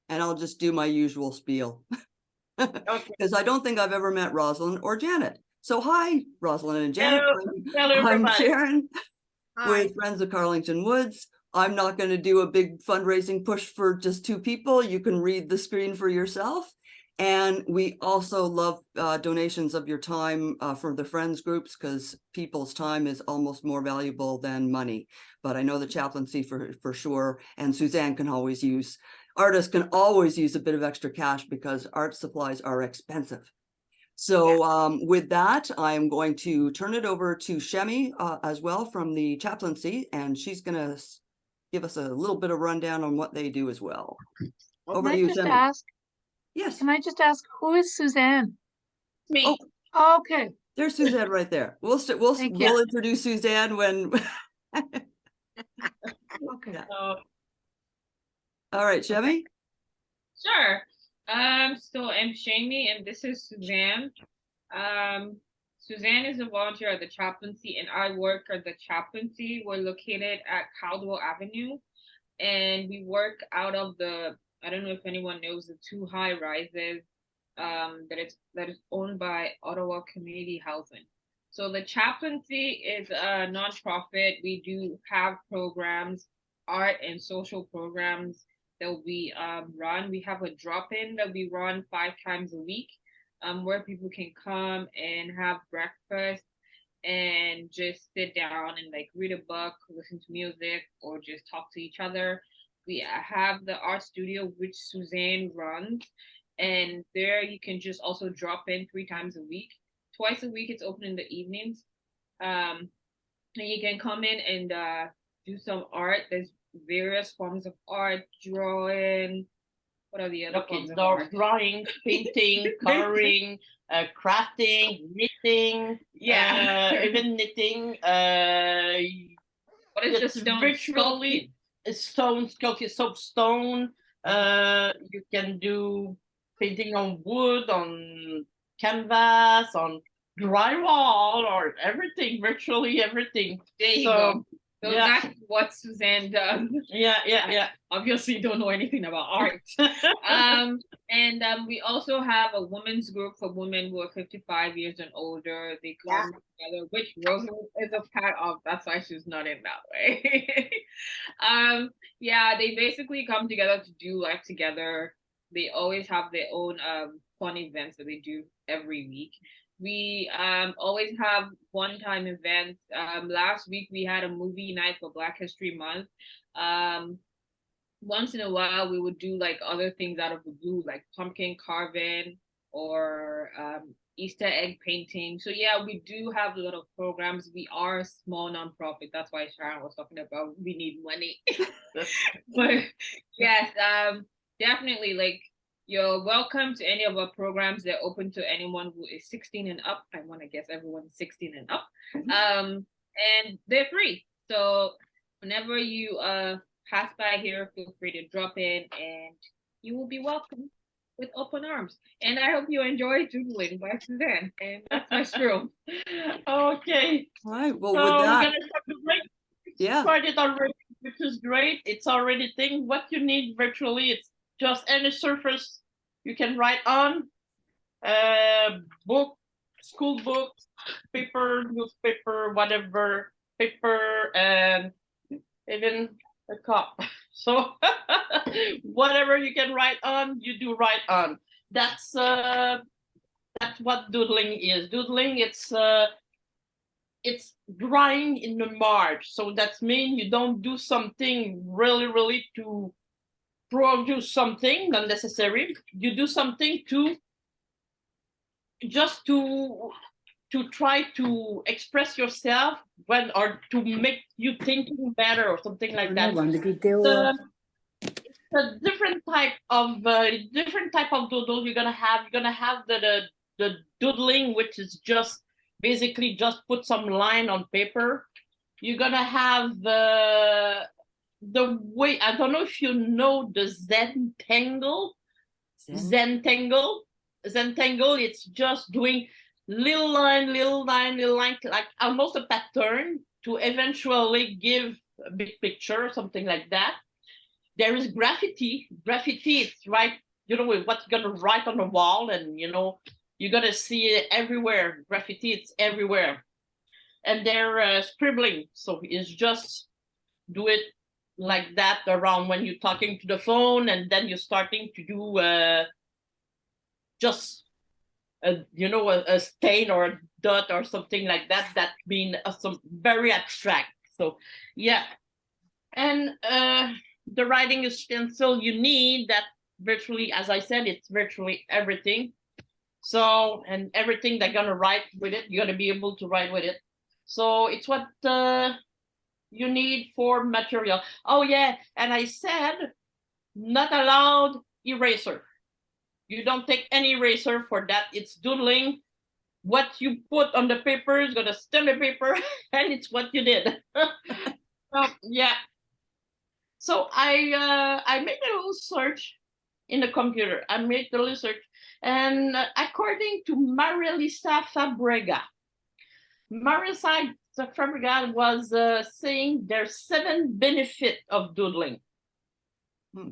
and I'll just do my usual spiel. Okay. Because I don't think I've ever met Rosalind or Janet. So hi, Rosalind and Janet. Hello, I'm everybody. Sharon Hi. with Friends of Carlington Woods. I'm not going to do a big fundraising push for just 2 people. You can read the screen for yourself. And we also love donations of your time for the friends groups, because people's time is almost more valuable than money. But I know the chaplaincy for sure. And Suzanne can always use, artists can always use a bit of extra cash because art supplies are expensive. So with that, I'm going to turn it over to Shemi as well from the chaplaincy, and she's going to give us a little bit of rundown on what they do as well. Over to you, Shemi. Yes. Can I just ask, who is Suzanne? Me. Oh, okay. There's Suzanne right there. We'll introduce Suzanne when. Okay. Yeah. All right, Shemi. Sure. So I'm Shami, and this is Suzanne. Suzanne is a volunteer at the chaplaincy, and I work at the chaplaincy. We're located at Caldwell Avenue, and we work out of the, I don't know if anyone knows, the 2 high rises that is owned by Ottawa Community Housing. So the chaplaincy is a nonprofit. We do have programs, art and social programs that we run. We have a drop-in that we run 5 times a week, where people can come and have breakfast and just sit down and like read a book, listen to music, or just talk to each other. We have the art studio, which Suzanne runs, and there you can just also drop in 3 times a week. Twice a week, it's open in the evenings. And you can come in and do some art. There's various forms of art, drawing. What are the other forms of art? Drawing, painting, coloring, crafting, knitting. Yeah. Even knitting. What is the stone? Virtually stone sculpting, soapstone. You can do painting on wood, on canvas, on drywall, or everything, virtually everything. There you go. So yeah. that's what Suzanne does. Yeah. Obviously don't know anything about art. We also have a women's group for women who are 55 years and older. They come together, which Rosalind is a part of. That's why she's not in that way. They basically come together to do life together. They always have their own fun events that they do every week. We always have one-time events. Last week we had a movie night for Black History Month. Once in a while we would do like other things out of the blue, like pumpkin carving or Easter egg painting. So yeah, we do have a lot of programs. We are a small nonprofit. That's why Sharon was talking about we need money. But yes, definitely, like, you're welcome to any of our programs. They're open to anyone who is 16 and up. I want to guess everyone's 16 and up. And they're free. So whenever you pass by here, feel free to drop in and you will be welcome with open arms. And I hope you enjoy Doodling by Suzanne. And that's my spiel. Okay. All right. Well, So with that, we're gonna start the break. yeah. Started already, which is great. It's already thing. What you need virtually, it's just any surface you can write on. Book, school book, paper, newspaper, whatever, paper, and even a cup. So whatever you can write on, you do write on. That's what doodling is. Doodling, it's drawing in the marge. So that means you don't do something really to produce something, not necessary. You do something to just to try to express yourself or to make you thinking better or something like that. It's a different type of doodle you're gonna have. You're gonna have the doodling, which is just basically just put some line on paper. You're gonna have the way, I don't know if you know the Zentangle. Zentangle, it's just doing little line, like almost a pattern to eventually give a big picture, something like that. there is graffiti. Graffiti is right, you know, what you're gonna write on the wall, and you know, you're gonna see it everywhere. Graffiti, it's everywhere. And they're scribbling, so it's just do it like that around when you're talking to the phone, and then you're starting to do just you know, a stain or a dot or something like that. That mean some very abstract. So yeah, and the writing utensil you need, that virtually, as I said, it's virtually everything. So, and everything they're gonna write with it, you're gonna be able to write with it. So it's what you need for material. Oh yeah, and I said not allowed eraser. You don't take any eraser for that. It's doodling. What you put on the paper is gonna stay on the paper, and it's what you did. So yeah. So I made a little search in the computer. I made the little search, and according to Marilisa Fabrega, Marilisa Fabrega was saying there's 7 benefits of doodling.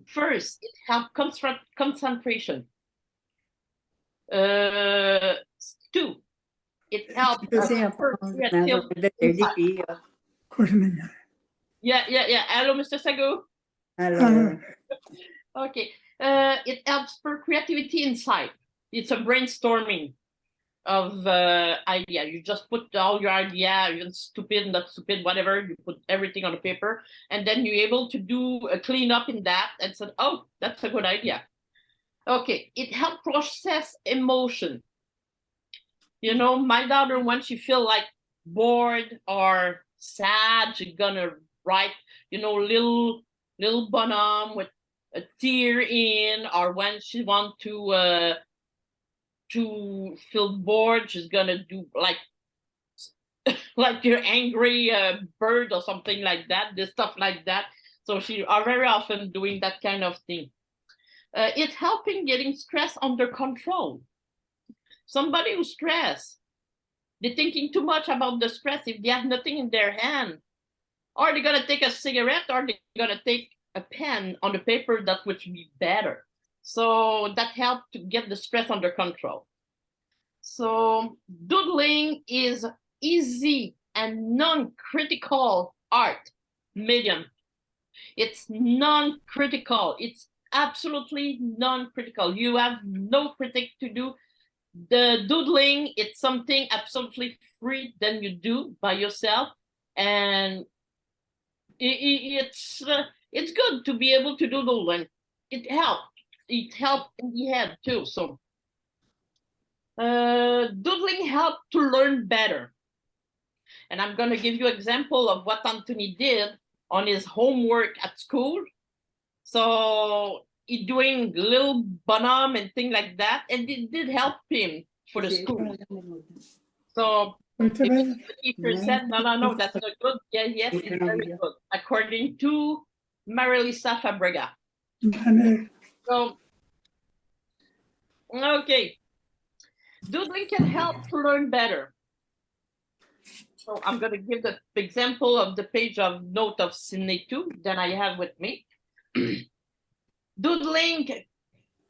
First, it helps concentration. 2, it helps creativity. Yeah. Hello, Mr. Sago. Hello. Okay. It helps for creativity inside. It's a brainstorming of idea. You just put all your idea, even stupid, not stupid, whatever. You put everything on the paper, and then you're able to do a cleanup in that and said, oh, that's a good idea. Okay, it helps process emotion. You know, my daughter, when she feel like bored or sad, she's gonna write, you know, little bonhomme with a tear in, or when she want to feel bored, she's gonna do like like your angry bird or something like that, this stuff like that. So she are very often doing that kind of thing. It's helping getting stress under control. Somebody who's stressed, they're thinking too much about the stress. If they have nothing in their hand, or they're gonna take a cigarette, or they're gonna take a pen on the paper, that would be better. So that helps to get the stress under control. So doodling is easy and non-critical art medium. It's non-critical. It's absolutely non-critical. You have no critique to do. The doodling, it's something absolutely free that you do by yourself, and it's good to be able to doodle, and it helps. It helps in the head too. So doodling helps to learn better. And I'm going to give you an example of what Anthony did on his homework at school. So he's doing little bonhomme and things like that, and it did help him for the school. So if the teacher said, no, that's not good. Yeah, yes, it's very good, according to Marilisa Fabrega. So, okay. Doodling can help to learn better. So I'm going to give the example of the page of note of Sydney 2 that I have with me. Doodling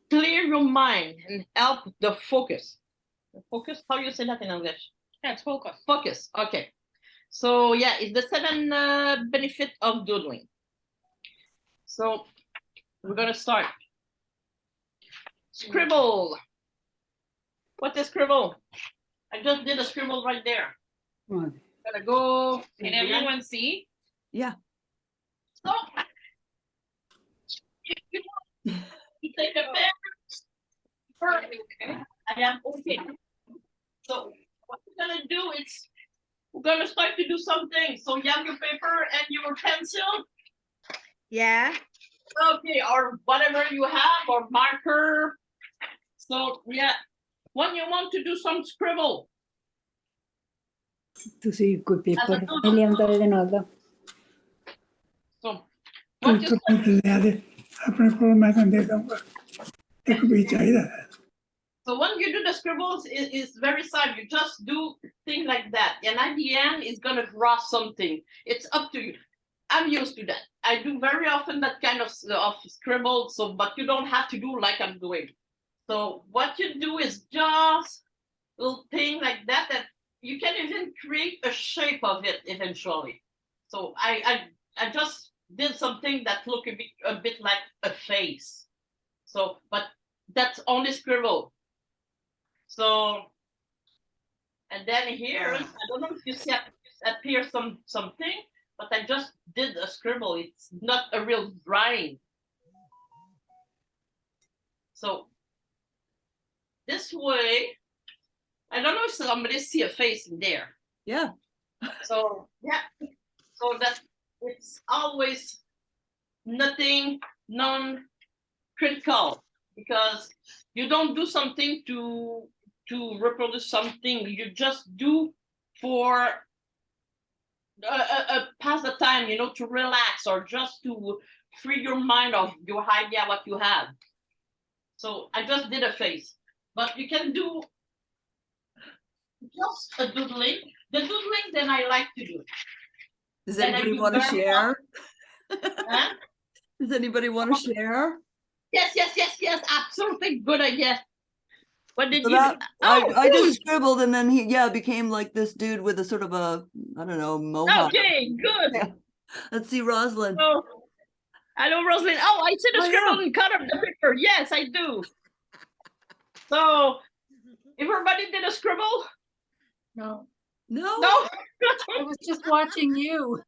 clear your mind and help the focus. Focus, how you say that in English? Yeah, it's focus. Focus, okay. So yeah, it's the 7 benefit of doodling. So we're going to start. Scribble. What is scribble? I just did a scribble right there. Gonna go. Can everyone see? Yeah. So, you take a pen. Perfect. I am okay. So what we're gonna do is we're gonna start to do something. So you have your paper and your pencil. Yeah. Okay, or whatever you have, or marker. So yeah, when you want to do some scribble. ਤੁਸੀਂ ਕੋਈ As a paper doodle. ਨਹੀਂ ਲਿਆਉਂਦਾ ਇਹਦੇ ਨਾਲ ਦਾ So what you ਆਪਣੇ ਕੋਲ ਮੈਂ ਤੁਹਾਨੂੰ ਦੇ ਦਊਂਗਾ ਇੱਕ ਵੀ ਚਾਹੀਦਾ ਹੈ So when you do the scribbles, it's very sad. You just do things like that. And at the end, it's going to draw something. It's up to you. I'm used to that. I do very often that kind of scribble. So, but you don't have to do like I'm doing. So what you do is just little thing like that, that you can even create a shape of it eventually. So I just did something that looked a bit like a face. So, but that's only scribble. So, and then here, I don't know if you see appear something, but I just did a scribble. It's not a real drawing. So this way, I don't know if somebody see a face in there. Yeah. So yeah, so that it's always nothing non-critical, because you don't do something to reproduce something. You just do for pass the time, you know, to relax or just to free your mind of your idea what you have. So I just did a face, but you can do just a doodling. The doodling then I like to do. Does And I anybody do want to very share? Huh? Does anybody want to share? Yes, absolutely good idea. What did So you that do? I just Good. scribbled, and then he became like this dude with a sort of a, I don't know, mohawk. Okay, good. Yeah. Let's see, Rosalind. Oh, hello, Rosalind. Oh, I see the Oh, scribble yeah. and cut up the picture. Yes, I do. So, everybody did a scribble? No, No. No? I was just watching you.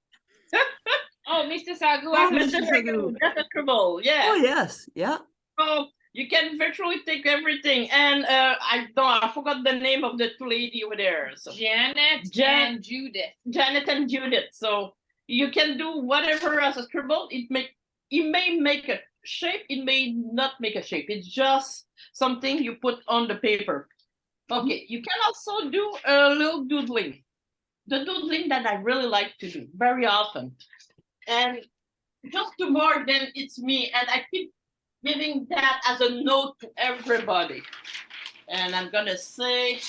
Oh, Mr. Sagu, Oh, I Mr. can Sagu. That's a scribble, yeah. Oh yes, yeah. So, you can virtually take everything. And I forgot the name of the two lady over there. So Janet Jan- and Judith. Janet and Judith. So you can do whatever as a scribble. It may make a shape, it may not make a shape. It's just something you put on the paper. Okay, you can also do a little doodling. The doodling that I really like to do very often. And just to more than it's me, and I keep giving that as a note to everybody. And I'm gonna say,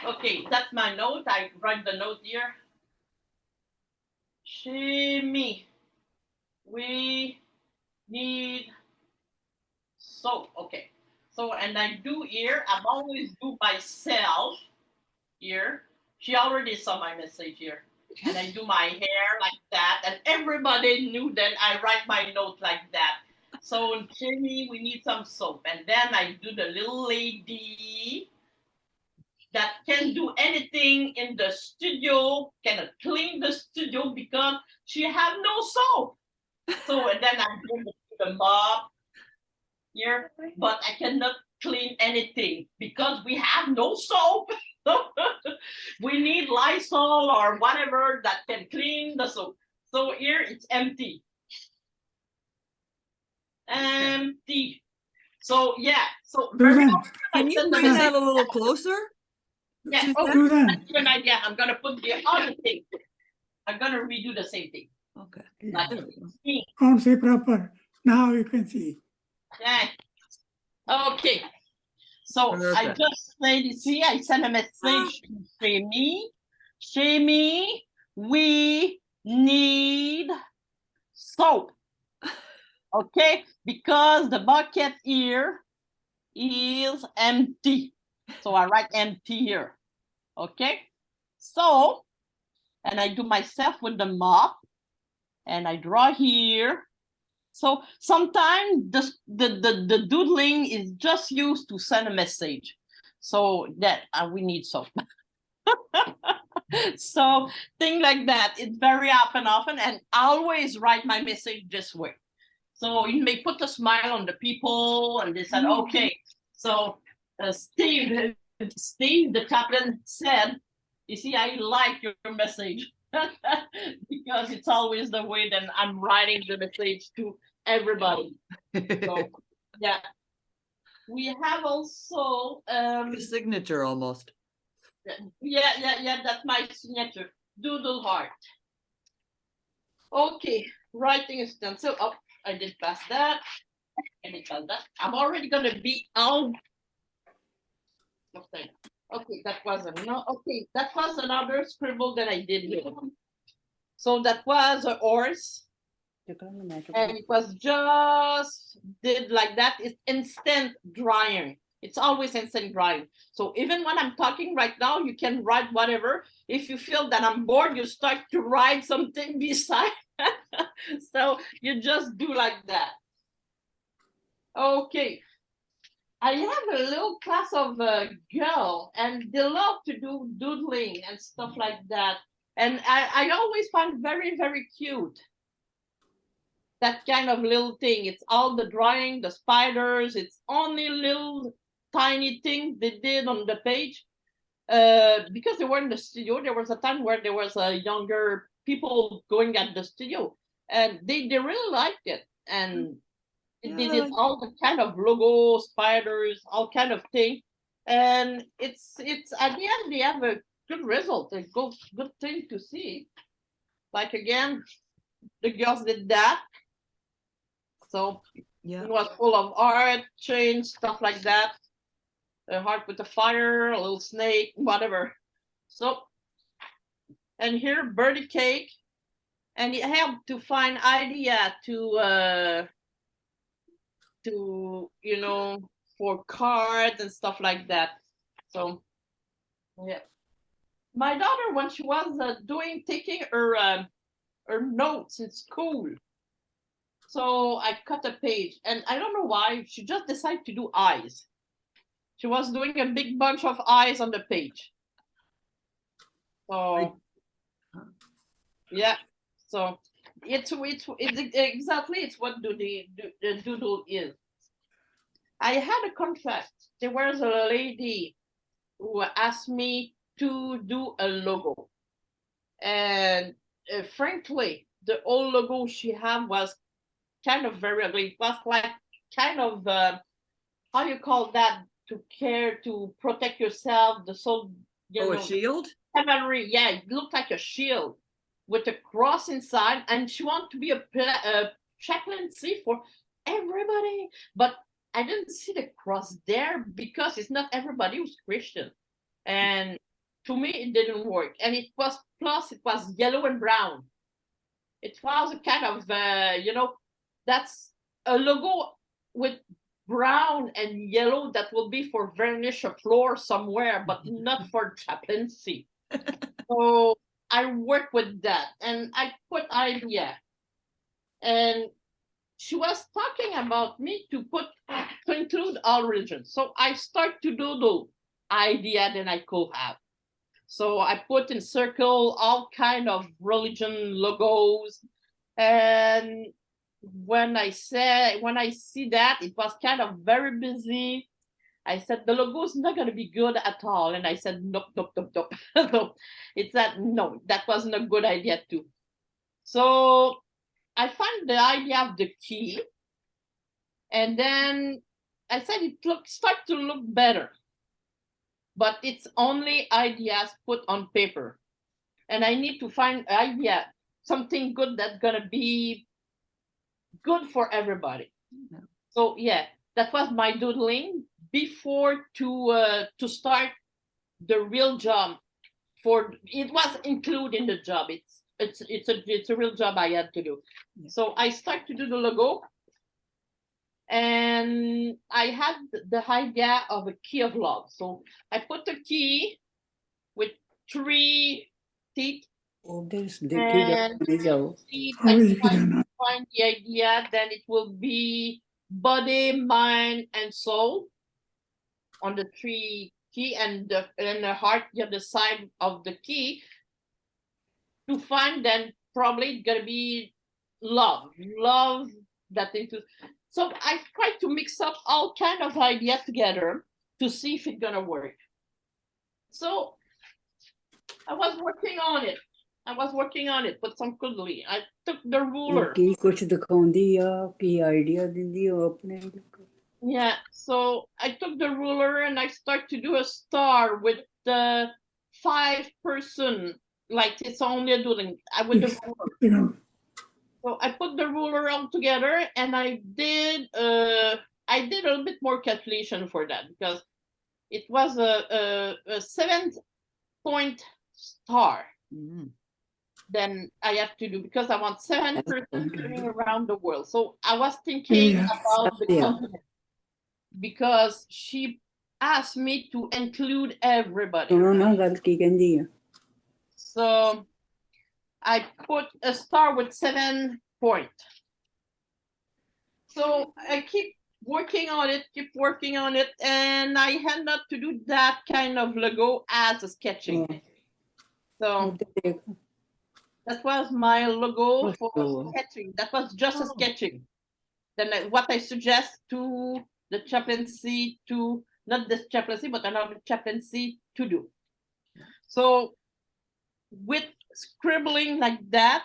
okay, that's my note. I write the note here. Shimmy, we need soap. Okay. So, and I do here, I've always do myself here. She already saw my message here. And I do my hair like that. And everybody knew that I write my note like that. So, Jimmy, we need some soap. And then I do the little lady that can do anything in the studio, can clean the studio because she have no soap. So, and then I bring the mop here, but I cannot clean anything because we have no soap. We need Lysol or whatever that can clean the soap. So here it's empty. Empty. So yeah. So very Susan, often I Can you send the bring that message. a little closer? Yeah. Suzanne? Oh, Susan, that's a good idea. I'm gonna put the other thing. I'm gonna redo the same thing. Okay. Like, There we go. see. can't see proper. Now you can see. Yeah. Okay. So I Perfect. just say this here. I send a message to Shamie. Shamie, we need soap. Okay, because the bucket here is empty. So I write empty here. Okay. So, and I do myself with the mop, and I draw here. So sometimes the doodling is just used to send a message. So that we need soap. So thing like that, it's very often, and I always write my message this way. So it may put a smile on the people, and they said, okay. So Steve, the chaplain said, you see, I like your message because it's always the way that I'm writing the message to everybody. So yeah, we have also Like a signature almost. yeah, that's my signature, doodle heart. Okay, writing is done. So I did pass that. I did pass that. I'm already gonna be out. Okay, that was another scribble that I did here. So that was a horse, and it was just did like that. It's instant drying. It's always instant drying. So even when I'm talking right now, you can write whatever. If you feel that I'm bored, you start to write something beside. So you just do like that. Okay. I have a little class of girl, and they love to do doodling and stuff like that. And I always find very, very cute that kind of little thing. It's all the drawing, the spiders, it's only little tiny things they did on the page. Because they were in the studio, there was a time where there was younger people going at the studio, and they really liked it. And they did all the kind of logo, spiders, all kind of thing. And it's at the end they have a good result, a good thing to see. Like again, the girls did that. So Yeah. it was full of art, chains, stuff like that. A heart with a fire, a little snake, whatever. So, and here birdie cake, and it helped to find idea to you know, for cards and stuff like that. So yeah, my daughter, when she was taking her notes in school, so I cut a page, and I don't know why she just decided to do eyes. She was doing a big bunch of eyes on the page. So yeah, so it's exactly it's what the doodle is. I had a contract. There was a lady who asked me to do a logo, and frankly, the old logo she had was kind of very ugly. It was like kind of how you call that, to care to protect yourself, the soul. A shield? Cavalry, yeah, it looked like a shield with a cross inside, and she wanted to be a chaplaincy for everybody, but I didn't see the cross there because it's not everybody who's Christian, and to me it didn't work. And it was yellow and brown. It was a kind of you know, that's a logo with brown and yellow that will be for varnish a floor somewhere, but not for chaplaincy. So I work with that, and I put idea, and she was talking about me to include all religions. So I start to doodle idea that I could have. So I put in circle all kind of religion logos, and when I see that it was kind of very busy, I said the logo is not going to be good at all, and I said nope. So it's that no, that wasn't a good idea too. So I found the idea of the key, and then I said it start to look better, but it's only ideas put on paper, and I need to find idea, something good that's gonna be good for everybody. Yeah. So yeah, that was my doodling before to start the real job. For it was included in the job. It's a real job I had to do. Yeah. So I start to do the logo, and I had the idea of a key of love. So I put a key with 3 teeth. Oh, there's And find the idea, then it will be body, mind, and soul on the 3 key, and the heart the other side of the key. To find, then probably gonna be love that into. So I try to mix up all kind of ideas together to see if it's gonna work. So I was working on it with some cuddly. I took the ruler. Yeah, so I took the ruler and I start to do a star with the 5 person, like it's only a doodling with the ruler. So I put the ruler all together, and I did a little bit more calculation for that, because it was a 7-point star. Mm-hmm. then I have to do, because I want 7% turning around the world. So I was thinking Yeah. about the Yeah. continent, because she asked me to include everybody. Sono una galkigandia. So I put a star with 7 points. So I keep working on it, and I end up to do that kind of logo as a sketching. So that was my logo for sketching. That was just a sketching. Then what I suggest to the chaplaincy, to not this chaplaincy, but another chaplaincy to do. So with scribbling like that,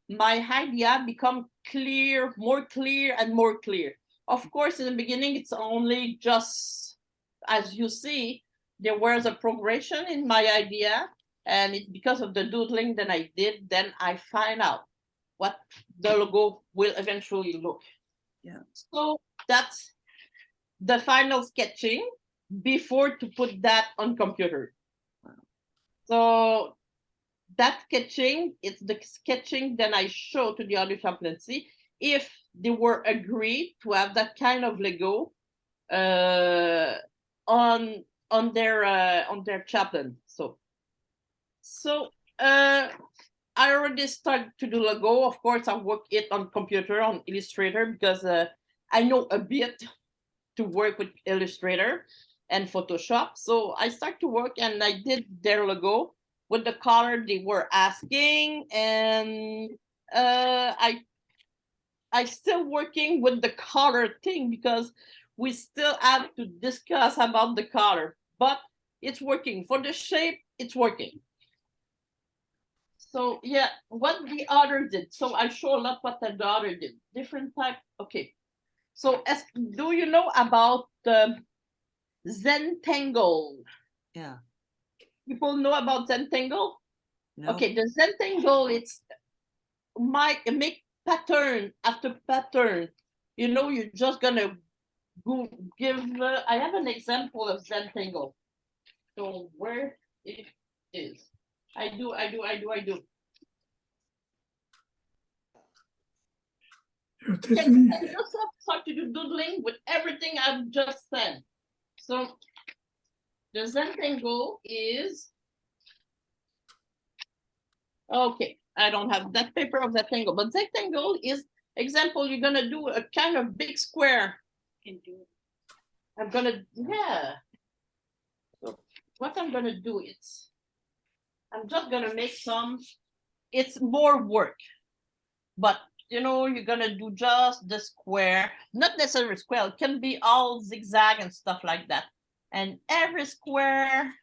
my idea become clear, more clear and more clear. Of course, in the beginning, it's only just, as you see, there was a progression in my idea, and it's because of the doodling that I did, then I find out what the logo will eventually look. Yeah. So that's the final sketching before to put that on computer. So that sketching, it's the sketching that I show to the other chaplaincy if they were agreed to have that kind of Lego on their chaplain. So I already started to do Lego. Of course, I work it on computer, on Illustrator, because I know a bit to work with Illustrator and Photoshop. So I start to work, and I did their logo with the color they were asking, and I still working with the color thing, because we still have to discuss about the color, but it's working. For the shape, it's working. So yeah, what the other did. So I show a lot what the other did. Different type. Okay. So do you know about the Zentangle? Yeah. People know about Zentangle? No. Okay, the Zentangle, it's make pattern after pattern. You know, you're just gonna go give. I have an example of Zentangle. So where it is, I do. You're Can teaching me. you just start to do doodling with everything I've just said? So the Zentangle is, okay, I don't have that paper of Zentangle, but Zentangle is, example, you're gonna do a kind of big square. I'm gonna, yeah. So what I'm gonna do is, I'm just gonna make some, it's more work, but you know, you're gonna do just the square, not necessarily square, it can be all zigzag and stuff like that. And every square,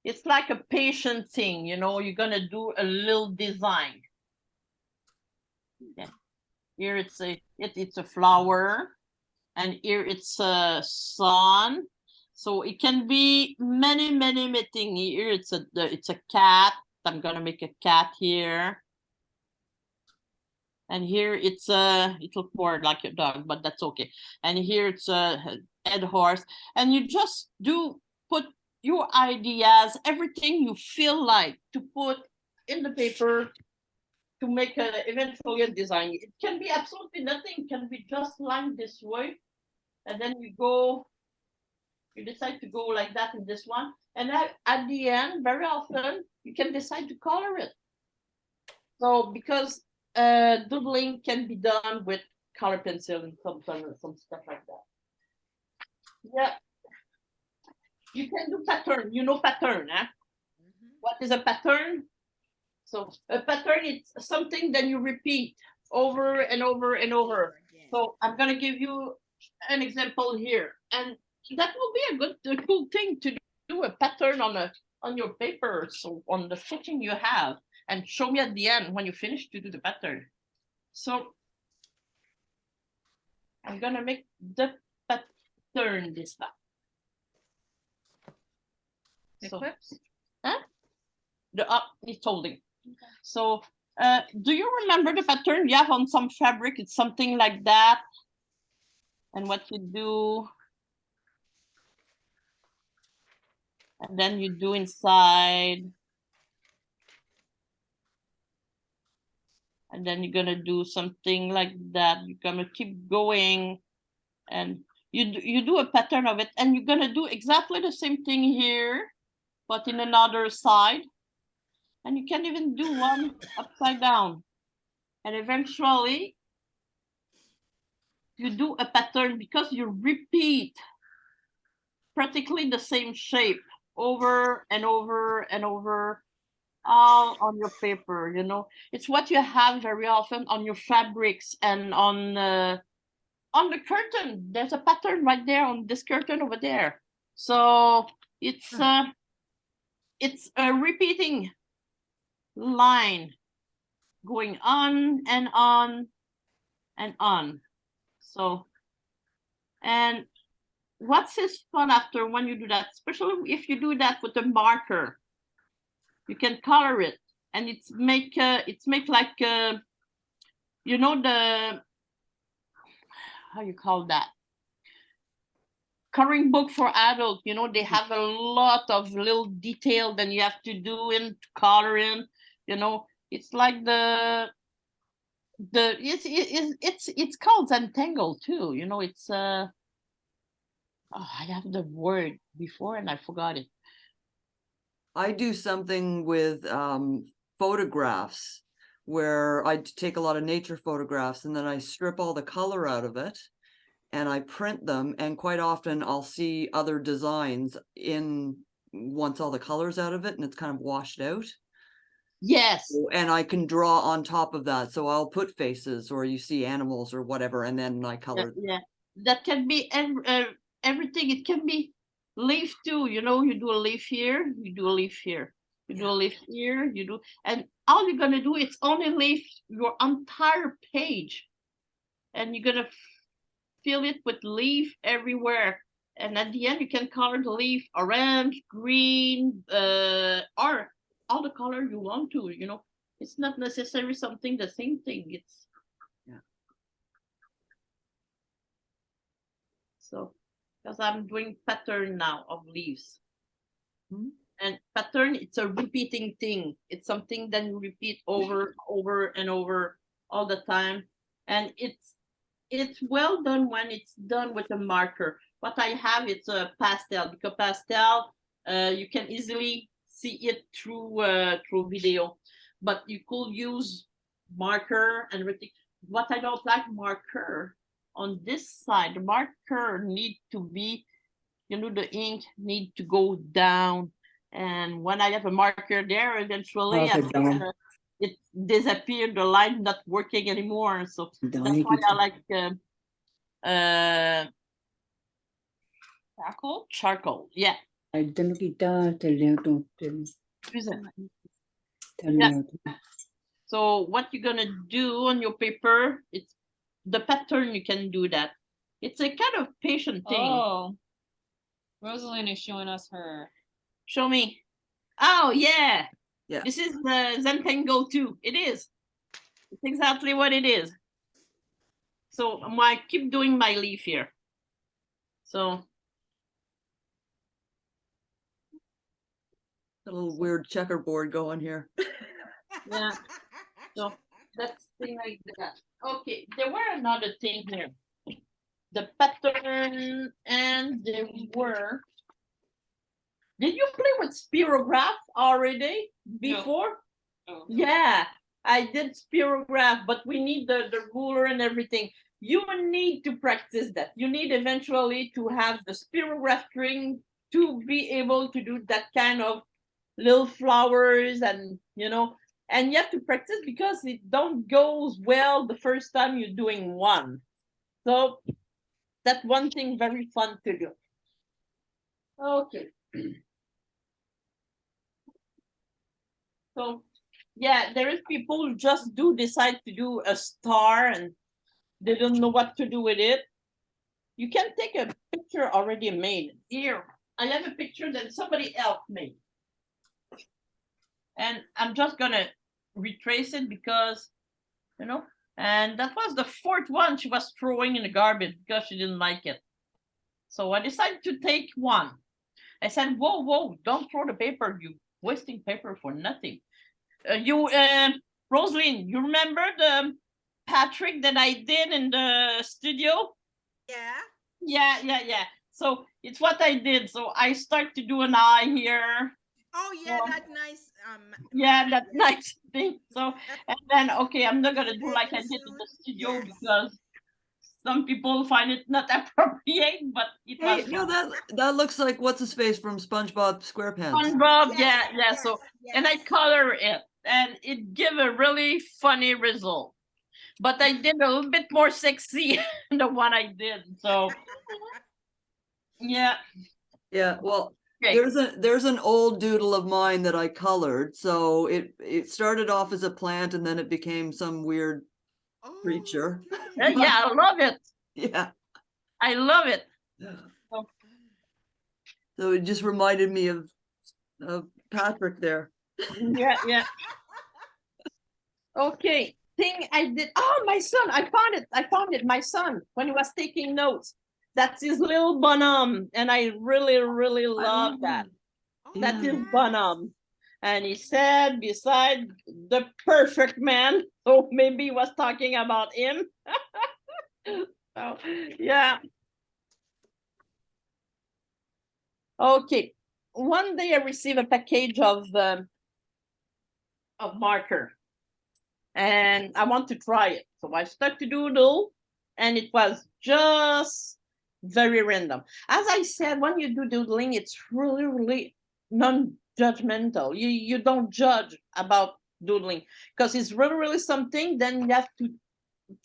it's like a patient thing, you know, you're gonna do a little design. Yeah. Here it's a flower, and here it's a sun. So it can be many things. Here it's a cat. I'm gonna make a cat here. And here it's it looks more like a dog, but that's okay. And here it's a head horse. And you just put your ideas, everything you feel like to put in the paper to make eventually a design. It can be absolutely nothing. It can be just lined this way. And then you decide to go like that in this one. And at the end, very often, you can decide to color it. So because doodling can be done with color pencil and some stuff like that. Yeah. You can do pattern. You know pattern, huh? What is a pattern? So a pattern is something that you repeat over and over and over. So I'm gonna give you an example here, and that will be a cool thing to do, a pattern on your paper, so on the sketching you have, and show me at the end when you finish to do the pattern. So I'm gonna make the pattern this time. Eclipse? Huh? The up is holding. So do you remember the pattern you have on some fabric? It's something like that. And what you do, and then you do inside. And then you're gonna do something like that. You're gonna keep going, and you do a pattern of it, and you're gonna do exactly the same thing here, but in another side. And you can even do one upside down. And eventually you do a pattern because you repeat practically the same shape over and over and over, all on your paper. You know, it's what you have very often on your fabrics and on the curtain. There's a pattern right there on this curtain over there. So it's a repeating line going on and on and on. So, and what's is fun after when you do that, especially if you do that with a marker, you can color it, and it's make like you know, the, how you call that, coloring book for adults. You know, they have a lot of little detail that you have to do in coloring. You know, it's like it's called Zentangle too. You know, it's oh, I have the word before and I forgot it. I do something with photographs where I take a lot of nature photographs and then I strip all the color out of it and I print them, and quite often I'll see other designs in once all the color's out of it and it's kind of washed out. Yes. And I can draw on top of that. So I'll put faces, or you see animals or whatever, and then I color. Yeah, that can be everything. It can be leaf too. You know, you do a leaf here, you do a leaf here, you do a leaf here, you do, and all you're gonna do, it's only leaf your entire page, and you're gonna fill it with leaf everywhere. And at the end, you can color the leaf orange, green, or all the color you want to. You know, it's not necessarily something the same thing. It's so, because I'm doing pattern now of leaves. And pattern, it's a repeating thing. It's something that you repeat over and over all the time. And it's well done when it's done with a marker. What I have, it's a pastel, because pastel, you can easily see it through video, but you could use marker and everything. What I don't like marker on this side, the marker need to be, you know, the ink need to go down. And when I have a marker there, eventually it disappeared, the line not working anymore. So that's why I like charcoal. Yeah. So what you're gonna do on your paper, it's the pattern, you can do that. It's a kind of patient thing. Oh, Rosalind is showing us her. Show me. Oh yeah. Yeah. This is the Zentangle too. It is. It's exactly what it is. So I keep doing my leaf here. So A little weird checkerboard going here. yeah. So that's thing like that. Okay, there were another thing here. The pattern, and there were. Did you play with spirograph already before? Oh. Yeah, I did spirograph, but we need the ruler and everything. You need to practice that. You need eventually to have the spirograph string to be able to do that kind of little flowers, and you know, and you have to practice because it don't goes well the first time you're doing one. So that's one thing very fun to do. Okay. So yeah, there is people who just do decide to do a star and they don't know what to do with it. You can take a picture already made. Here, I have a picture that somebody else made. And I'm just gonna retrace it because, you know, and that was the fourth one she was throwing in the garbage because she didn't like it. So I decided to take one. I said, whoa, don't throw the paper. You wasting paper for nothing. Rosalind, you remember the Patrick that I did in the studio? Yeah. Yeah. So it's what I did. So I start to do an eye here. Oh yeah, Yeah. that nice. Yeah, mark, that yeah. nice thing. So and then okay, I'm not gonna do like I did in the studio Yes. because some people find it not appropriate, but it Hey, was no, fun. that looks like what's his face from SpongeBob SquarePants. SpongeBob, Yes, yeah. So and I yes. color it, and it give a really funny result. But I did a little bit more sexy than the one I did. So yeah. Yeah, well, Okay. there's an old doodle of mine that I colored. So it started off as a plant and then it became some weird Oh, creature. okay. Yeah, I love it. Yeah. I love it. So it just reminded me of Patrick there. Yeah. Okay. Thing I did. Oh, my son. I found it. My son, when he was taking notes. That's his little bonhomme. And I really, really love that. Oh, That's his yes. bonhomme. And he said beside the perfect man. So maybe he was talking about him. So yeah. Okay. One day I received a package of marker, and I want to try it. So I start to doodle, and it was just very random. As I said, when you do doodling, it's really, really non-judgmental. You don't judge about doodling because it's really, really something. Then you have to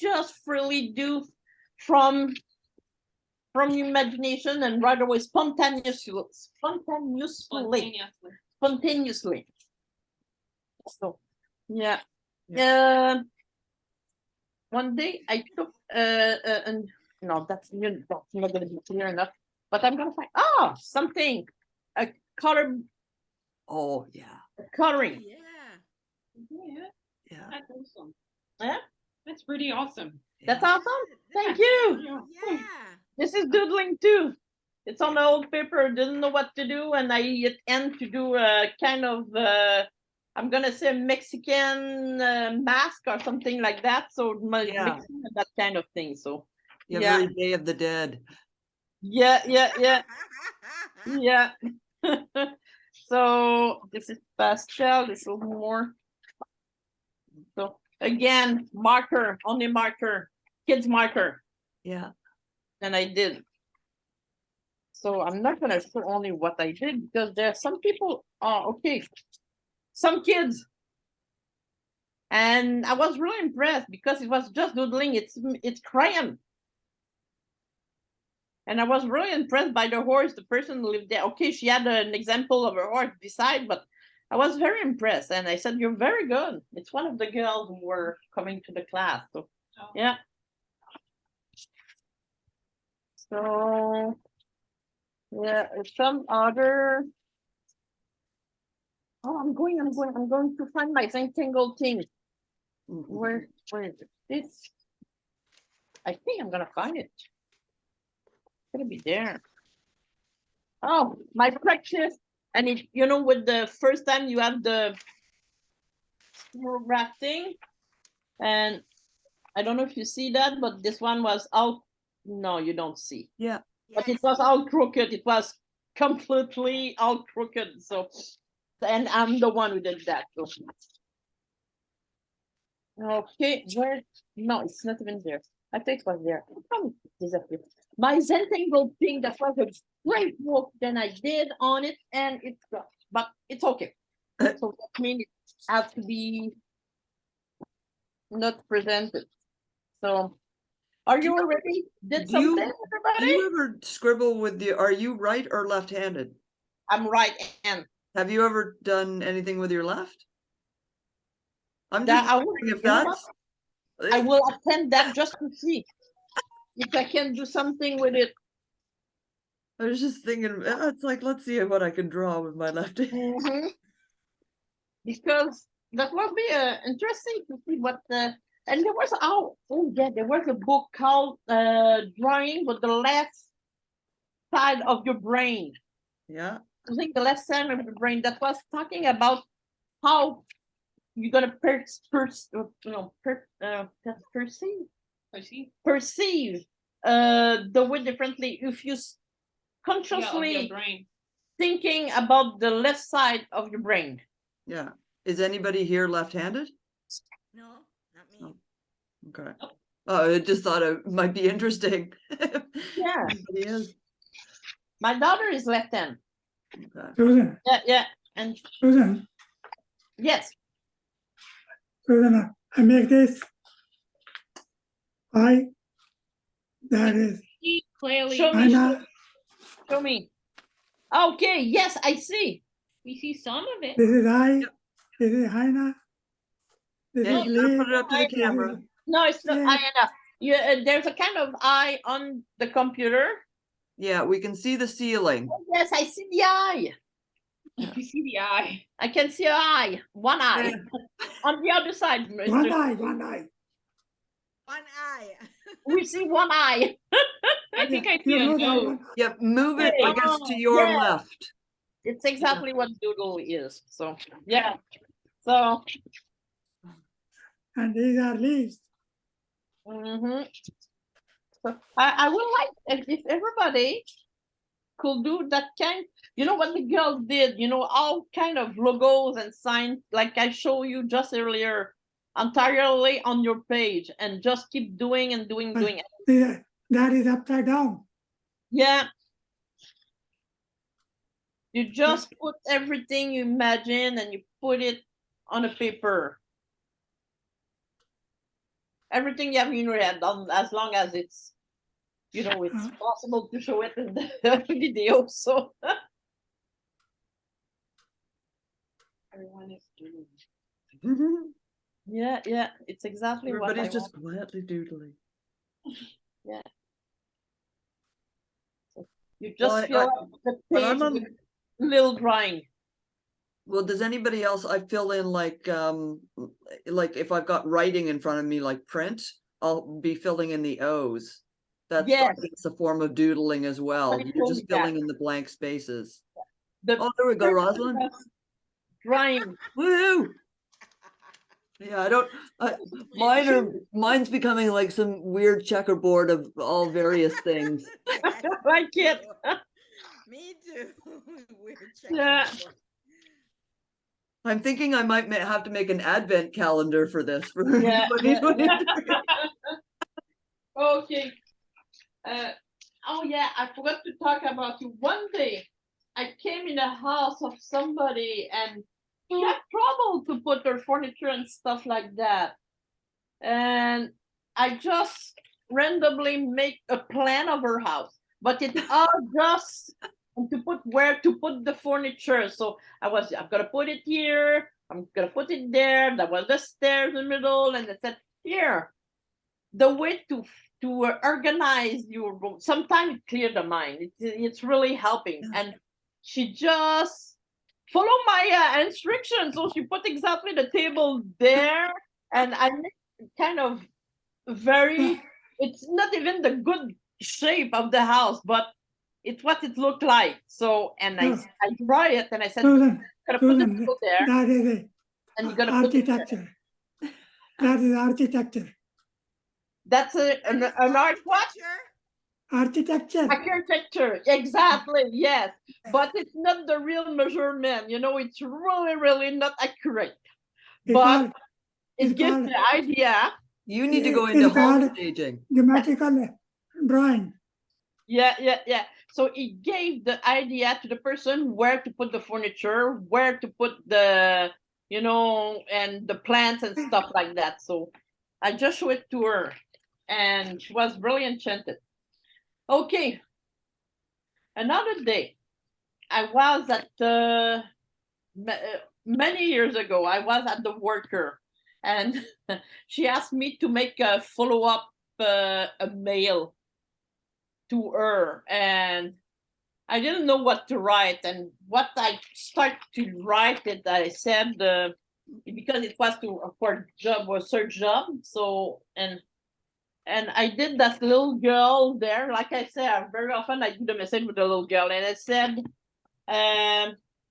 just freely do from your imagination and right away spontaneously. So yeah. One day I took and no, that's not gonna be clear enough, but I'm gonna find something, a color Oh yeah. coloring. Yeah. Yeah. That's awesome. Yeah, That's pretty awesome. that's Yeah. awesome. Thank you. Yeah. This is doodling too. It's on the old paper. Didn't know what to do, and I end to do a kind of I'm gonna say Mexican mask or something like that. So Yeah. mixing that kind of thing. So Yeah, yeah, very Day of the Dead. yeah. So this is pastel. This is a little more. So again, marker, only marker, kids marker, Yeah. and I did. So I'm not gonna show only what I did because there are some people. Oh, okay, some kids, and I was really impressed because it was just doodling. It's crayon, and I was really impressed by the horse. The person who lived there. Okay, she had an example of a horse beside, but I was very impressed, and I said, "You're very good." It's one of the girls who were coming to the class. So yeah. So yeah, some other. Oh, I'm going to find my rectangle thing. Where is it? This. I think I'm gonna find it. It's gonna be there. Oh, my practice. And if you know, with the first time you have the grafting, and I don't know if you see that, but this one was out. No, you don't see. Yeah. But it was all crooked. It was completely all crooked. So, and I'm the one who did that. So. Okay, where? No, it's not even there. I think it was there. Oh, it disappeared. My Zentangle thing, that was a great work that I did on it, and it's gone. But it's okay. So that means it has to be not presented. So, are you already did Do you- something, Do everybody? you ever scribble with are you right or left-handed? I'm right hand. Have you ever done anything with your left? I'm That just I will, wondering if you know what? that's I will attempt that just to see if I can do something with it. I was just thinking, it's like, let's see what I can draw with my left hand. Mhm. Because that will be interesting to see what the and there was there was a book called Drawing with the Left Side of Your Brain. Yeah. I think the left side of the brain that was talking about how you're gonna perceive the word differently if you Yeah, of consciously your brain. thinking about the left side of your brain. Yeah. Is anybody here left-handed? No, not me. Oh. Okay. Oh, I just thought it might be interesting. Yeah. Anybody is? My daughter is left hand. Okay. Susan, Yeah, and Susan, yes, Susan, I make this. I, that is, See clearly. Show me. Hannah, show me. Okay, yes, I see. We see some of it. this is I, this is Hannah. This Yeah, is you better Lee. put it up to the this is- camera. No, it's not. Yeah. There's a kind of eye on the computer. Yeah, we can see the ceiling. Yes, I see the eye. You see the eye. I can see an eye, one eye. Yeah. On the other side, One Mr. eye, one eye. One eye. we see one eye. I think I see You a know that nose. one. Yeah, move it, I guess, to Oh, your yeah. left. It's exactly what doodle is. So yeah. So And these are leaves. so I would like if everybody could do that kind. You know what the girls did? You know, all kind of logos and signs, like I showed you just earlier, entirely on your page, and just keep doing and doing. That is upside down. Yeah. You just put everything you imagine and you put it on a paper. Everything you have in your head, as long as it's, you know, it's possible to show it in the video. So Everyone is doing. yeah, it's exactly what I Everybody's just want. quietly doodling. You Well, just fill up the when page I'm on- with little drawing. Well, does anybody else, I fill in like if I've got writing in front of me, like print, I'll be filling in the O's. That's Yes. it's a form of doodling as well. Somebody You're told just me that. filling in the blank spaces. The Oh, there we go, Rosalind. drawing. Woo! Yeah, I don't, mine's becoming like some weird checkerboard of all various things. Like it. Me too. Weird Yeah. checkerboard. I'm thinking I might have to make an advent calendar for this. For Yeah, everybody. Okay. Oh yeah, I forgot to talk about you. One day, I came in the house of somebody and she had trouble to put her furniture and stuff like that. And I just randomly make a plan of her house, but it all just to put where to put the furniture. So I'm gonna put it here. I'm gonna put it there. There was the stairs in the middle, and I said here. The way to organize your room. Sometimes it clears the mind. It's really helping. And she just follow my instructions. So she put exactly the table there, and I make kind of very. It's not even the good shape of the house, but it's what it looked like. So and I draw it, and I said, Susan, "Gonna put the Susan, table there, that is and you're gonna put it there." architecture. That is architecture. That's an art what? Architecture. Architecture, exactly, yes. But it's not the real measurement, you know, it's really, really not accurate. But it gives the idea. You need to go into home staging. Geometrical drawing. Yeah. So it gave the idea to the person where to put the furniture, where to put the, you know, and the plants and stuff like that. So I just showed it to her and she was really enchanted. Okay. Another day, I was at many years ago, I was at the worker and she asked me to make a follow-up a mail to her, and I didn't know what to write. And what I started to write it, I said, because it was for job or search job. So, and I did that little girl there. Like I said, very often I do the message with the little girl, and it said,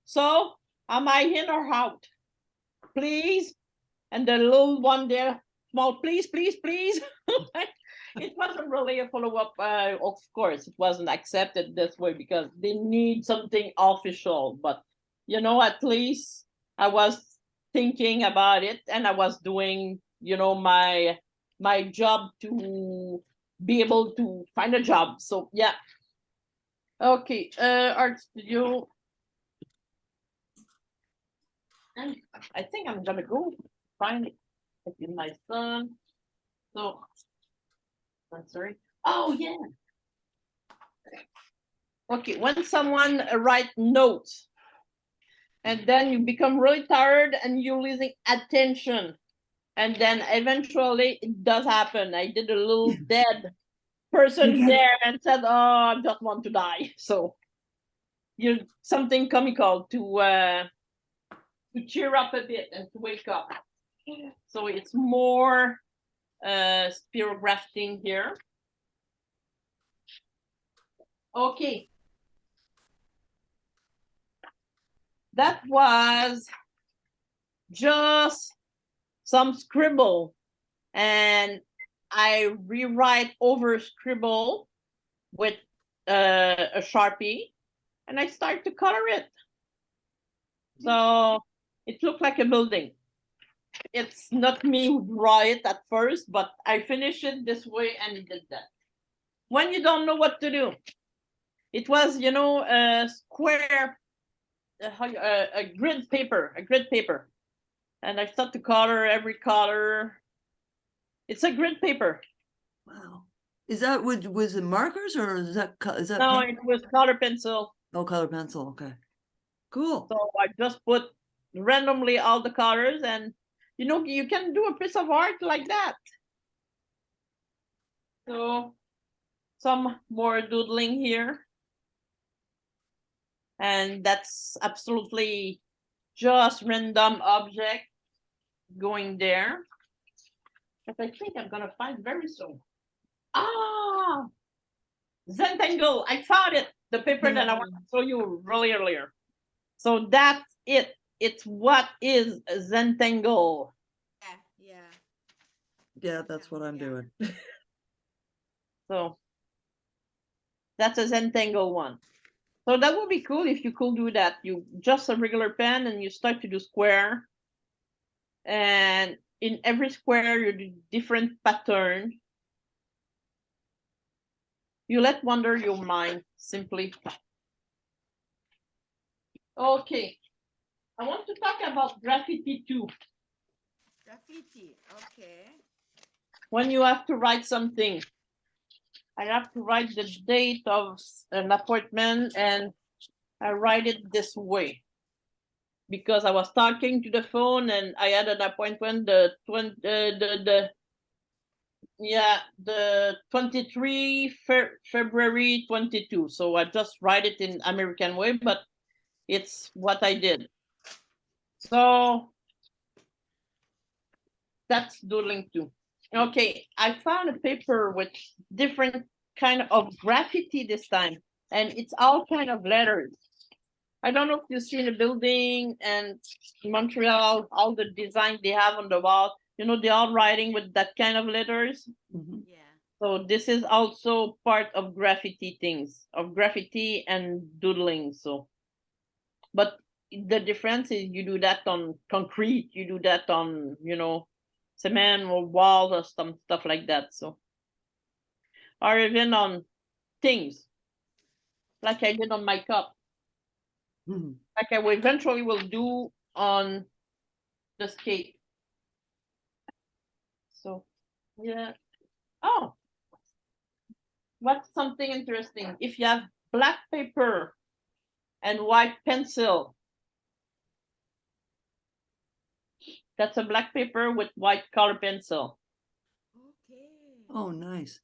so am I in or out? Please and the little one there, small, please, please, please. It wasn't really a follow-up. Of course, it wasn't accepted this way because they need something official. But you know, at least I was thinking about it, and I was doing, you know, my job to be able to find a job. So yeah. Okay, art studio. And I think I'm gonna go find it in my son. So I'm sorry. Oh yeah. Okay, when someone write notes and then you become really tired and you're losing attention. And then eventually it does happen. I did a little dead person You did? there and said, oh, I just want to die. So you're something comical to cheer up a bit and to wake up. So it's more spirografting here. Okay. That was just some scribble, and I rewrite over scribble with a Sharpie, and I start to color it. So it looked like a building. It's not me who draw it at first, but I finish it this way and it did that. When you don't know what to do, it was, you know, a square, a grid paper, and I start to color every color. It's a grid paper. Wow. Is that was it markers or is that No, pen? it was color pencil. Oh, color pencil. Okay. Cool. So I just put randomly all the colors, and you know, you can do a piece of art like that. So some more doodling here. And that's absolutely just random object going there. But I think I'm gonna find very soon. Ah, Zentangle, I found it. The paper that I want to show you really earlier. So that's it. It's what is Zentangle. Yeah. Yeah, that's what I'm Yeah. doing. So that's a Zentangle one. So that would be cool if you could do that. You just a regular pen and you start to do square. And in every square, you do different pattern. You let wander your mind simply. Okay. I want to talk about graffiti too. Graffiti. Okay. When you have to write something, I have to write the date of an appointment, and I write it this way because I was talking to the phone and I had an appointment the 23 February 22. So I just write it in American way, but it's what I did. So that's doodling too. Okay, I found a paper with different kind of graffiti this time, and it's all kind of letters. I don't know if you see the building and Montreal, all the design they have on the wall, you know, they're all writing with that kind of letters. Mhm. Yeah. So this is also part of graffiti things, of graffiti and doodling. So, but the difference is you do that on concrete, you do that on, you know, cement or walls or some stuff like that. So, or even on things like I did on my cup, Mhm. like I will eventually will do on the skate. So, yeah. Oh, what's something interesting? If you have black paper and white pencil, that's a black paper with white color pencil. Okay. Oh, nice.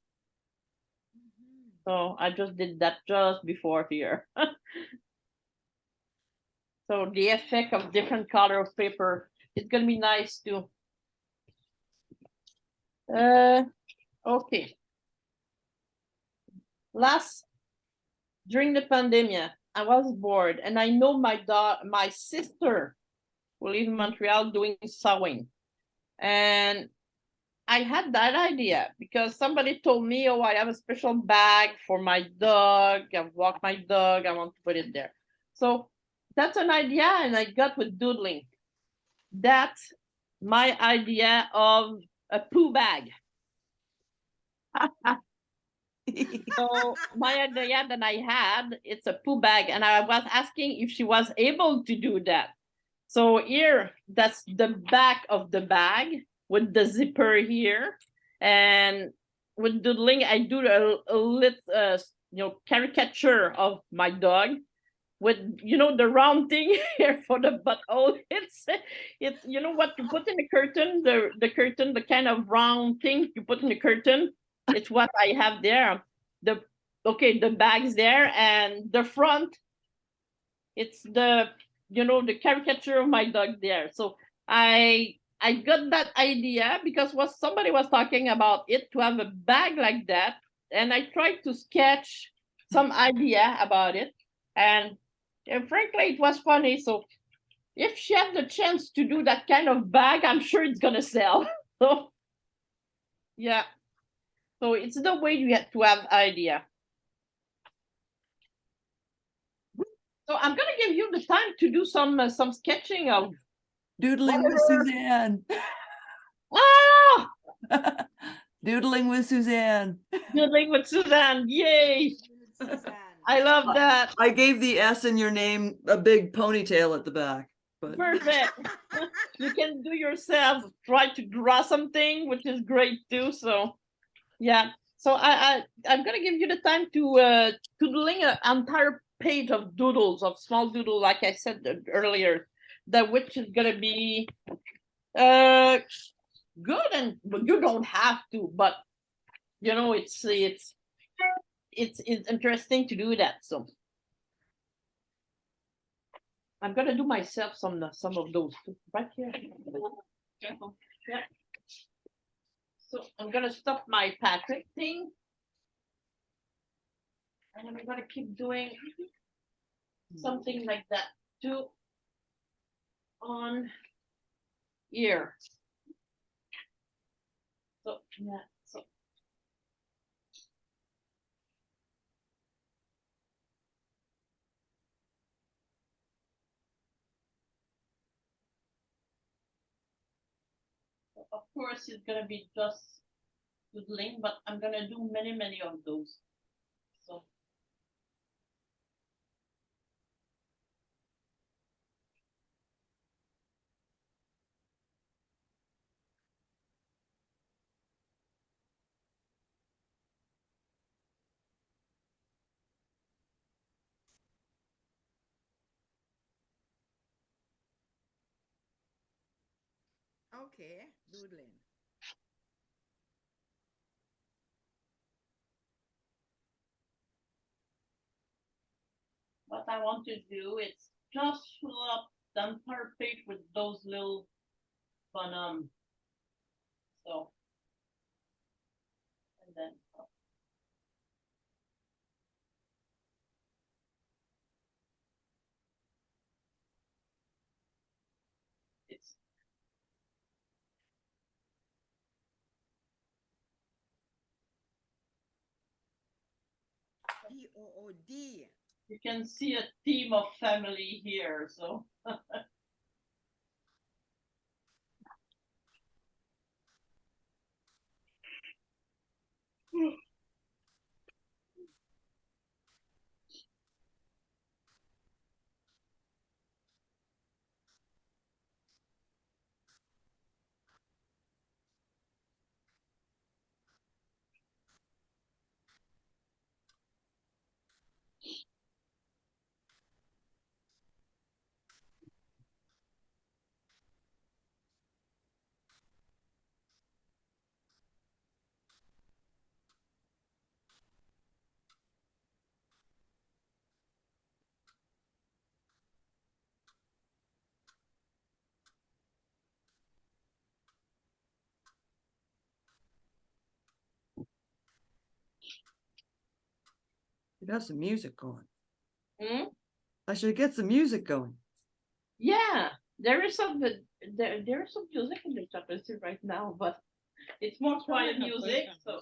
Mhm. So I just did that just before here. So the effect of different color of paper, it's gonna be nice too. Okay. During the pandemic, I was bored, and I know my sister who live in Montreal doing sewing. And I had that idea because somebody told me, oh, I have a special bag for my dog. I walk my dog. I want to put it there. So that's an idea, and I got with doodling. That's my idea of a poo bag. So my idea that I had, it's a poo bag, and I was asking if she was able to do that. So here, that's the back of the bag with the zipper here, and with doodling, I do a little, caricature of my dog with, the round thing here for the butthole. It's what you put in the curtain, the curtain, the kind of round thing you put in the curtain. It's what I have there. The bag's there, and the front, it's the caricature of my dog there. So I got that idea because somebody was talking about it, to have a bag like that, and I tried to sketch some idea about it, and frankly, it was funny. So if she had the chance to do that kind of bag, I'm sure it's gonna sell. So yeah, so it's the way you have to have idea. So I'm gonna give you the time to do some sketching of Doodling with whatever. Suzanne. Ah, Doodling with Suzanne. doodling with Suzanne. Yay! Suzanne. I love that. I gave the S in your name a big ponytail at the back. But Perfect. You can do yourself. Try to draw something, which is great too. So yeah. So I'm gonna give you the time to doodling an entire page of doodles, of small doodle, like I said earlier, that which is gonna be good, and you don't have to, but it's interesting to do that. So I'm gonna do myself some of those too. Right here. Careful. Yeah. So I'm gonna stop my Patrick thing, and I'm gonna keep doing something like that too on here. So yeah. So of course, it's gonna be just doodling, but I'm gonna do many of those. So Okay, doodling. what I want to do is just fill up the entire page with those little fun. So and then it's DOOD. you can see a theme of family here. So it has some music going. hmm? I should get some music going. Yeah, There is some there is some music in the chaplaincy right now, but it's more quiet music. So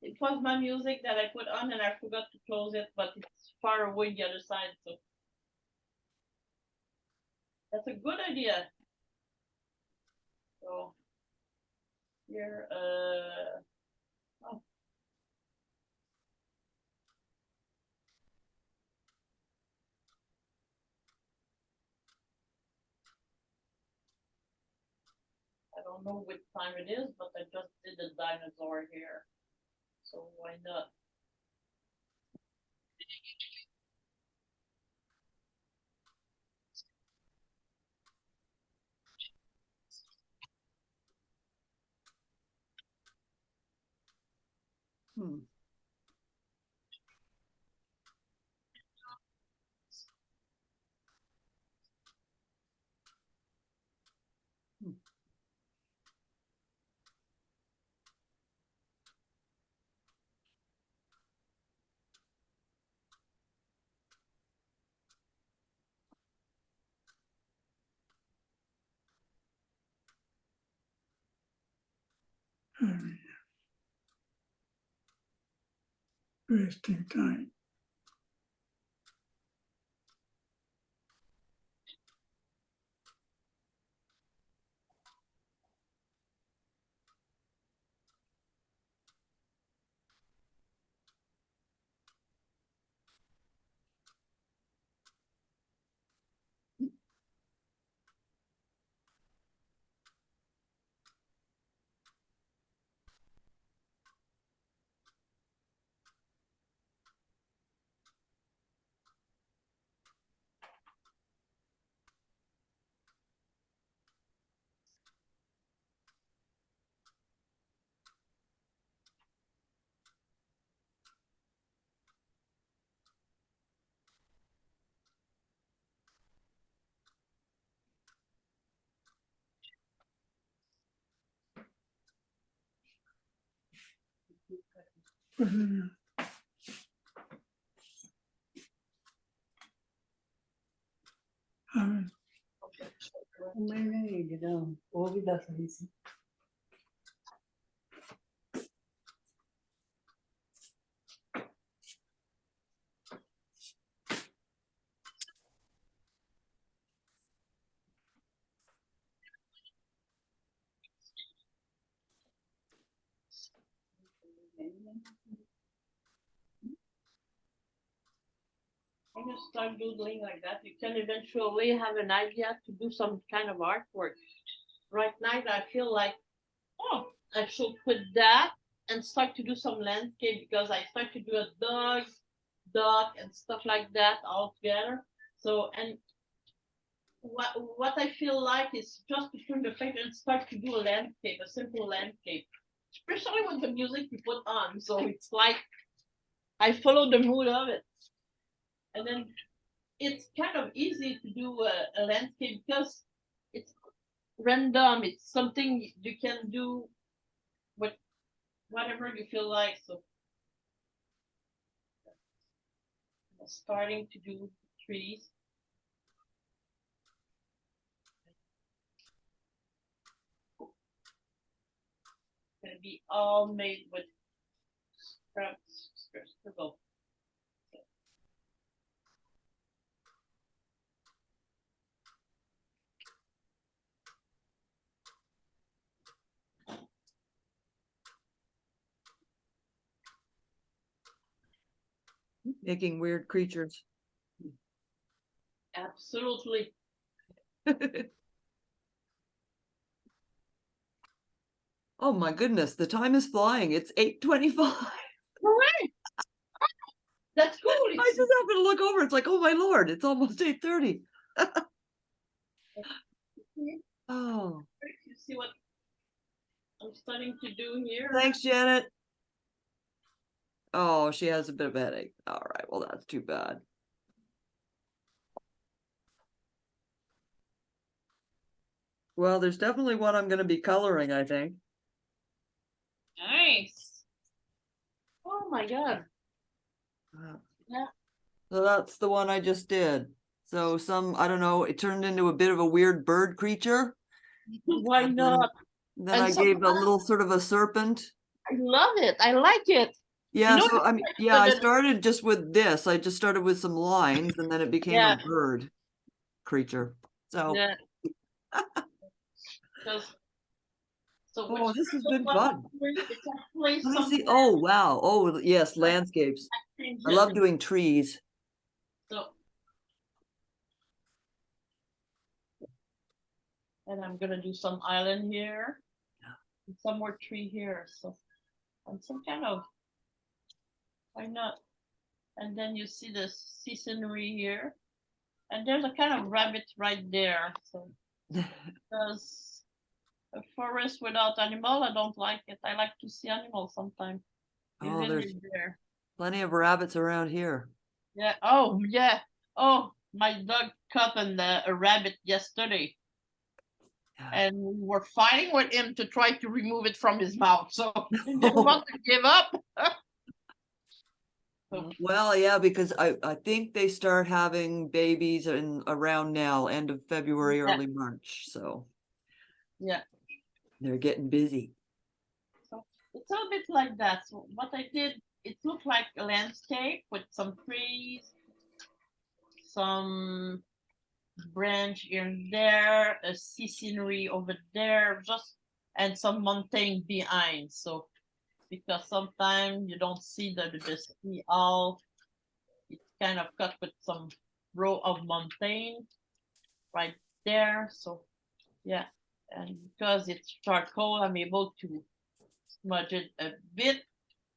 it was my music that I put on and I forgot to close it, but it's far away the other side. So that's a good idea. So here, oh. I don't know which time it is, but I just did a dinosaur here. So why not? Hmm. Wasting time. वो भी दस रही थी When you start doodling like that, you can eventually have an idea to do some kind of artwork. Right now, I feel like, oh, I should put that and start to do some landscape because I start to do a dog, duck, and stuff like that all together. So, and what I feel like is just to turn the page and start to do a landscape, a simple landscape, especially with the music you put on. So it's like I follow the mood of it, and then it's kind of easy to do a landscape because it's random. It's something you can do with whatever you feel like. So starting to do trees. Gonna be all made with scribble. Making weird creatures. Absolutely. Oh my goodness, the time is flying. It's 8:25. Correct. That's cool. I just happened to look over. It's like, oh my Lord, it's almost 8:30. Oh, You see what I'm starting to do here? thanks, Janet. Oh, she has a bit of a headache. All right, well, that's too bad. Well, there's definitely one I'm going to be coloring, I think. Nice. Oh my God. Uh, Yeah. So that's the one I just did. So I don't know, it turned into a bit of a weird bird creature. Why And not? Then And I some- gave a little sort of a serpent. I love it. I like it. Yeah, know, so I mean, like yeah, I the- started just with this. I just started with some lines and then it became Yeah. a bird creature. So, Yeah. 'Cause- so oh, which- this has so been what fun. it's actually Let me see. something Oh, wow. Oh, yes, landscapes. I love doing trees. So. And I'm gonna do some island here. And some more tree here, so. And some kind of. Why not? And then you see the sea scenery here. And there's a kind of rabbit right there, so. Because a forest without animal, I don't like it. I like to see animals sometimes. Oh, Even there's in there. plenty of rabbits around here. Yeah. Oh, yeah. Oh, my dog caught a rabbit yesterday. Yeah. And we were fighting with him to try to remove it from his mouth. So he didn't want to give up. Well, yeah, because I think they start having babies in around now, end of February, Yeah. early March. So Yeah. they're getting busy. So it's a bit like that. So what I did, it looked like a landscape with some trees, some branch here and there, a sea scenery over there, just and some mountain behind. So because sometimes you don't see the sea all, it's kind of cut with some row of mountain right there. So yeah, and because it's charcoal, I'm able to smudge it a bit.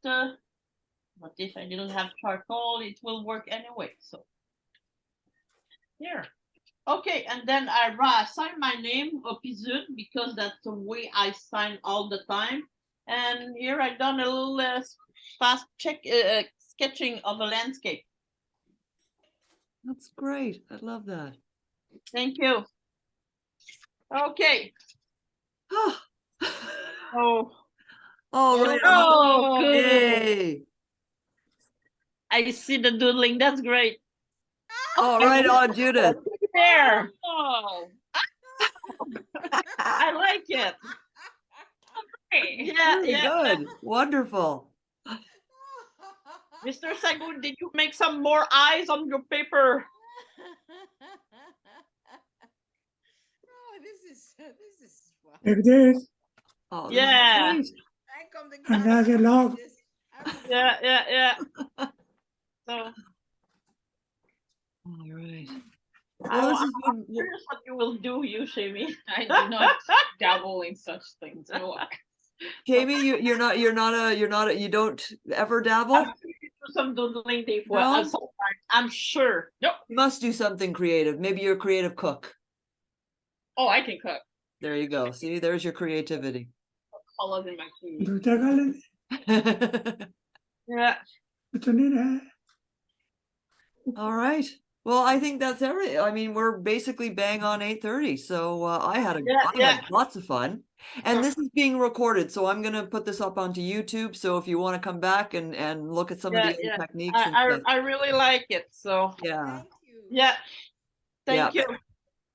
But if I didn't have charcoal, it will work anyway. So here. Okay, and then I sign my name Opizud because that's the way I sign all the time. And here I done a little fast sketching of a landscape. That's great. I love that. Thank you. Okay. Oh. All right. Oh, good. Yay. I see the doodling. That's great. All right on, Judith. There. Oh, I like it. hey. Yeah, Very yeah. good. Wonderful. Mr. Sagu, did you make some more eyes on your paper? Oh, this is fun. Like this, Oh, this is Yeah. great. I come to And class that's a and log. this. I'm- Yeah. So All right. I, Well, this I'm has been, curious what you will do, you, Shami. I do not dabble in such things. No. Jamie, you don't ever dabble? I'm sure you do some doodling day for No? sometimes. I'm sure. Nope. You must do something creative. Maybe you're a creative cook. Oh, I can cook. There you go. See, there's your creativity. Colors in my food. दूसरा खा लेंगे Yeah. तो नहीं रहा है All right. Well, I think that's everything. I mean, we're basically bang on 8:30. So I had lots of fun. And this is being recorded. So I'm going to put this up onto YouTube. So if you want to come back and look at some of the other techniques. and stuff. I really like it. So Yeah. Thank you. yeah. Thank Yeah. you.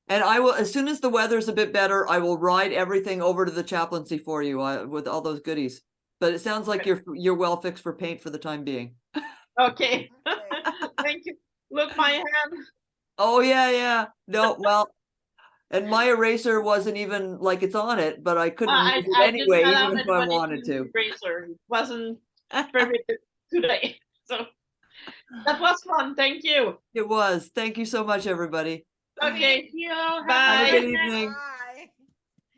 And I will, as soon as the weather's a bit better, I will ride everything over to the chaplaincy for you with all those goodies. But it sounds like you're well fixed for paint for the time being. Okay. Okay. Thank you. Look, my hand. Oh yeah. No, well, and my eraser wasn't even like it's on it, but I couldn't use it anyway, didn't allow even if I anybody wanted use to. the eraser. It wasn't permitted today. So that was fun. Thank you. It was. Thank you so much, everybody. Okay. Thank you. Have a Bye. good evening. Bye.